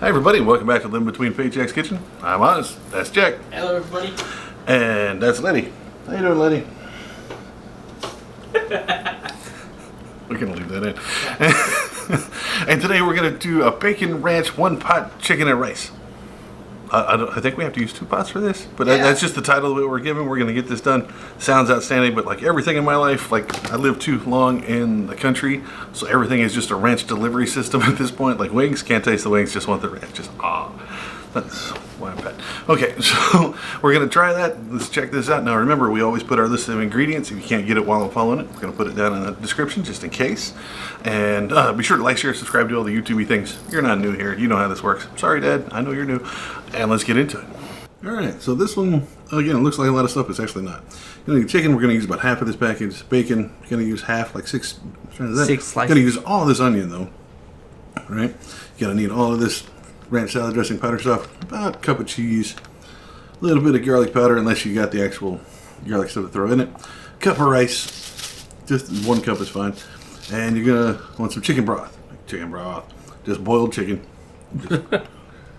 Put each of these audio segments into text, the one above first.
Hi everybody, welcome back to Living Between Paychecks Kitchen. I'm Oz, that's Jack. Hello everybody. And that's Letty. How you doing, Letty? We're gonna leave that in. And today we're gonna do a bacon ranch one pot chicken and rice. I think we have to use 2 pots for this, but that's just the title that we're given. We're gonna get this done. Sounds outstanding, but like everything in my life, like I lived too long in the country, so everything is just a ranch delivery system at this point. Like wings, can't taste the wings, just want the ranch. Just that's why I'm bad. Okay, so we're gonna try that. Let's check this out. Now remember, we always put our list of ingredients. If you can't get it while I'm following it, we're gonna put it down in the description just in case. And be sure to like, share, subscribe to all the YouTube things. You're not new here. You know how this works. Sorry, Dad. I know you're new. And let's get into it. All right, so this one, again, looks like a lot of stuff. It's actually not. Chicken, we're going to use about half of this package. Bacon, going to use half, like 6 slices. Going to use all this onion, though. All right? You're going to need all of this ranch salad dressing powder stuff. About a cup of cheese. A little bit of garlic powder, unless you got the actual garlic stuff to throw in it. Cup of rice. Just 1 cup is fine. And you're going to want some chicken broth. Chicken broth. Just boiled chicken. Just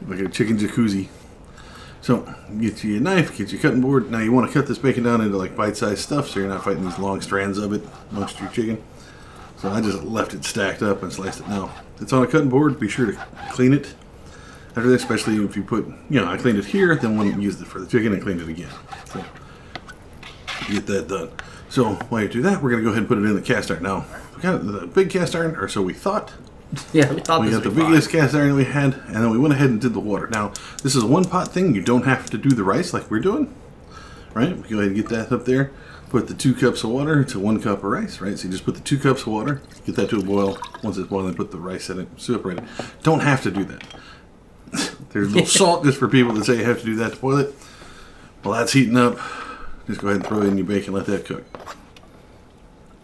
like a chicken jacuzzi. So, get you a knife, get your cutting board. Now you want to cut this bacon down into like bite-sized stuff so you're not fighting these long strands of it amongst your chicken. So I just left it stacked up and sliced it. Now, it's on a cutting board. Be sure to clean it after this, especially if you put, I cleaned it here, then when you used it for the chicken, I cleaned it again. So, get that done. So, while you do that, we're going to go ahead and put it in the cast iron. Now, we got the big cast iron, or so we thought. Yeah, we thought we this got the would be biggest fine. cast iron that we had, and then we went ahead and did the water. Now, this is a 1 pot thing. You don't have to do the rice like we're doing, right? We go ahead and get that up there. Put the 2 cups of water to 1 cup of rice, right? So you just put the 2 cups of water, get that to a boil. Once it's boiling, put the rice in it, separate it. Don't have to do that. There's a little salt just for people that say you have to do that to boil it. Well, that's heating up. Just go ahead and throw in your bacon, let that cook.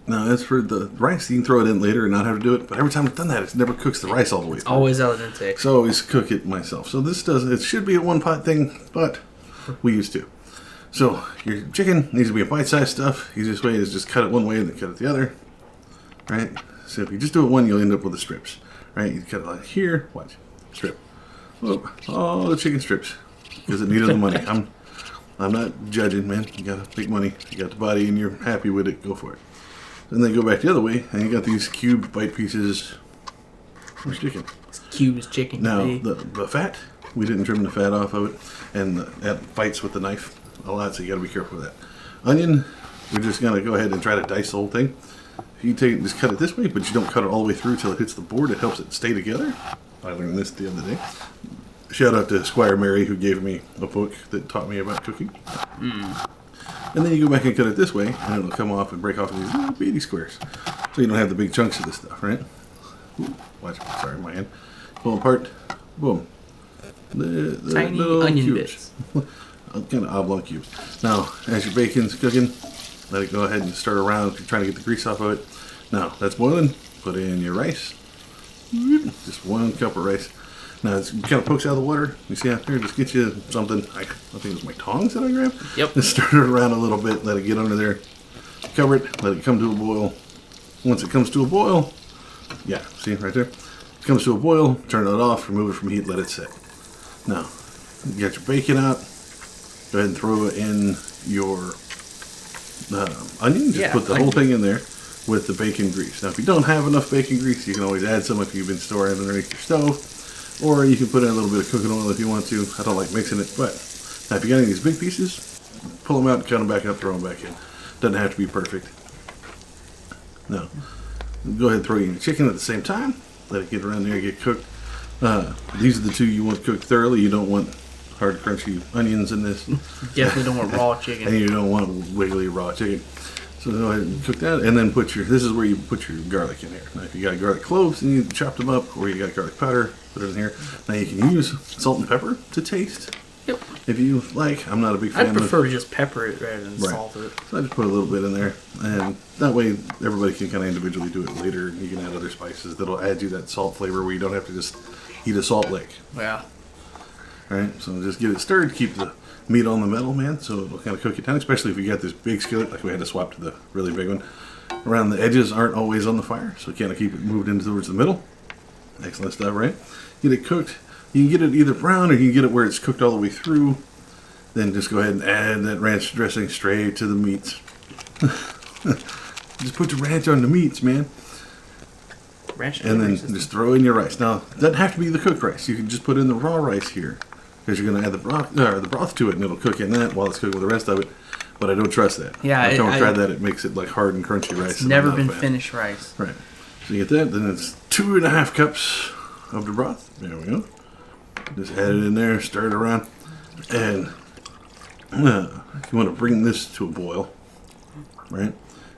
Now, as for the rice, you can throw it in later and not have to do it. But every time I've done that, it never cooks the rice all the way through. Always al dente. So I always cook it myself. So it should be a 1 pot thing, but we used to. So your chicken needs to be a bite-sized stuff. Easiest way is just cut it one way and then cut it the other. Right? So if you just do it one, you'll end up with the strips. Right? You cut it like here. Watch. Strip. Whoop. All the chicken strips. Because it needed the money. I'm not judging, man. You got to make money. You got the body and you're happy with it. Go for it. Then they go back the other way, and you got these cube bite pieces of chicken. Cubes chicken. Now, the fat, we didn't trim the fat off of it, and that fights with the knife a lot, so you got to be careful with that. Onion, we're just going to go ahead and try to dice the whole thing. If you take it, just cut it this way, but you don't cut it all the way through till it hits the board. It helps it stay together. I learned this the other day. Shout out to Squire Mary, who gave me a book that taught me about cooking. And then you go back and cut it this way, and it'll come off and break off in these little bitty squares. So you don't have the big chunks of this stuff, right? Ooh, watch, sorry, my hand. Pull apart, boom. The tiny little onion cubes. bits. Kind of oblong cubes. Now, as your bacon's cooking, let it go ahead and stir around if you're trying to get the grease off of it. Now, that's boiling. Put in your rice. Just 1 cup of rice. Now, it kind of pokes out of the water. You see out there? Just get you something. I think it was my tongs that I grabbed. Yep. Just stir it around a little bit. Let it get under there. Cover it. Let it come to a boil. Once it comes to a boil, yeah, see right there? It comes to a boil. Turn it off. Remove it from heat. Let it sit. Now, you got your bacon out. Go ahead and throw in your onion. Just put the whole thing in there with the bacon grease. Now, if you don't have enough bacon grease, you can always add some if you've been storing it underneath your stove. Or you can put in a little bit of cooking oil if you want to. I don't like mixing it, but now if you got any of these big pieces, pull them out, cut them back up, throw them back in. Doesn't have to be perfect. Now, go ahead and throw in your chicken at the same time. Let it get around there, get cooked. These are the 2 you want cooked thoroughly. You don't want hard, crunchy onions in this. Definitely don't want raw chicken. And you don't want wiggly raw chicken. So go ahead and cook that, and then this is where you put your garlic in here. Now, if you got garlic cloves and you chop them up, or you got garlic powder, put it in here. Now you can use salt and pepper to taste. Yep. If you like, I'm not a big fan. I prefer to just pepper it rather than salt it. So I just put a little bit in there, and that way everybody can kind of individually do it later. You can add other spices that'll add you that salt flavor where you don't have to just eat a salt lick. Yeah. All right, so just get it stirred, keep the meat on the metal, man, so it'll kind of cook it down, especially if you got this big skillet, like we had to swap to the really big one. Around the edges aren't always on the fire, so kind of keep it moved into towards the middle. Excellent stuff, right? Get it cooked. You can get it either brown or you can get it where it's cooked all the way through. Then just go ahead and add that ranch dressing straight to the meats. Just put the ranch on the meats, man. Ranch And then system. just throw in your rice. Now, it doesn't have to be the cooked rice. You can just put in the raw rice here. Because you're going to add the broth to it, and it'll cook in that while it's cooking with the rest of it. But I don't trust that. Yeah, I tried that. It makes it like hard and crunchy rice. It's never been finished rice. Right. So you get that. Then it's 2.5 cups of the broth. There we go. Just add it in there, stir it around, and you want to bring this to a boil. Right.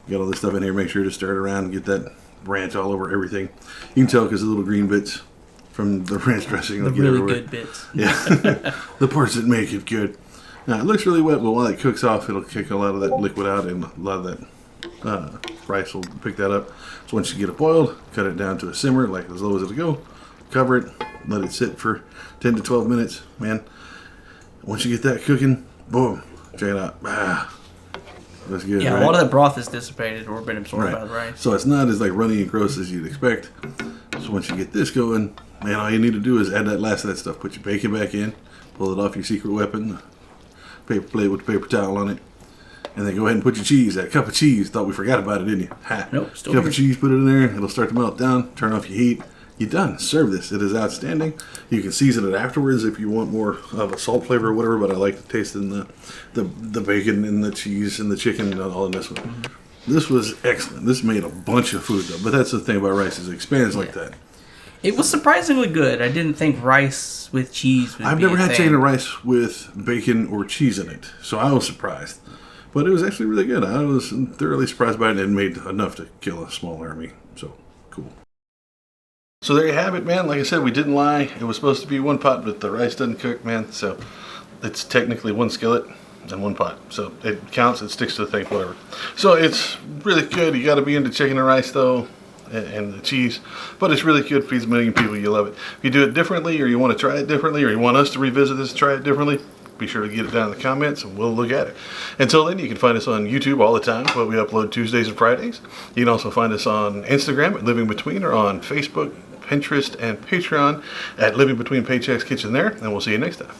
You got all this stuff in here. Make sure to stir it around and get that ranch all over everything. You can tell because the little green bits from the ranch dressing. The really good bits. Yeah. The parts that make it good. Now, it looks really wet, but while it cooks off, it'll kick a lot of that liquid out, and a lot of that rice will pick that up. So once you get it boiled, cut it down to a simmer, like as low as it'll go. Cover it, let it sit for 10 to 12 minutes. Man, once you get that cooking, boom, check it out. That's good. Yeah, right? a lot of that broth is dissipated or been absorbed by the rice. So it's not as like runny and gross as you'd expect. So once you get this going, man, all you need to do is add that last of that stuff. Put your bacon back in, pull it off your secret weapon, paper plate with the paper towel on it, and then go ahead and put your cheese. That cup of cheese. Thought we forgot about it, didn't you? Ha. Nope, still Cup here. of cheese, put it in there. It'll start to melt down. Turn off your heat. You're done. Serve this. It is outstanding. You can season it afterwards if you want more of a salt flavor or whatever, but I like the taste in the bacon and the cheese and the chicken and all in this one. Mm-hmm. This was excellent. This made a bunch of food, though. But that's the thing about rice is it expands like that. It was surprisingly good. I didn't think rice with cheese would I've be never a had thing. chicken and rice with bacon or cheese in it, so I was surprised. But it was actually really good. I was thoroughly surprised by it, and it made enough to kill a small army. So, cool. So there you have it, man. Like I said, we didn't lie. It was supposed to be one pot, but the rice doesn't cook, man. So it's technically one skillet and one pot. So it counts. It sticks to the thing, whatever. So it's really good. You got to be into chicken and rice, though, and the cheese. But it's really good. Feeds a million people. You love it. If you do it differently, or you want to try it differently, or you want us to revisit this and try it differently, be sure to get it down in the comments and we'll look at it. Until then, you can find us on YouTube all the time, where we upload Tuesdays and Fridays. You can also find us on Instagram at Living Between, or on Facebook, Pinterest, and Patreon at Living Between Paychecks Kitchen there. And we'll see you next time.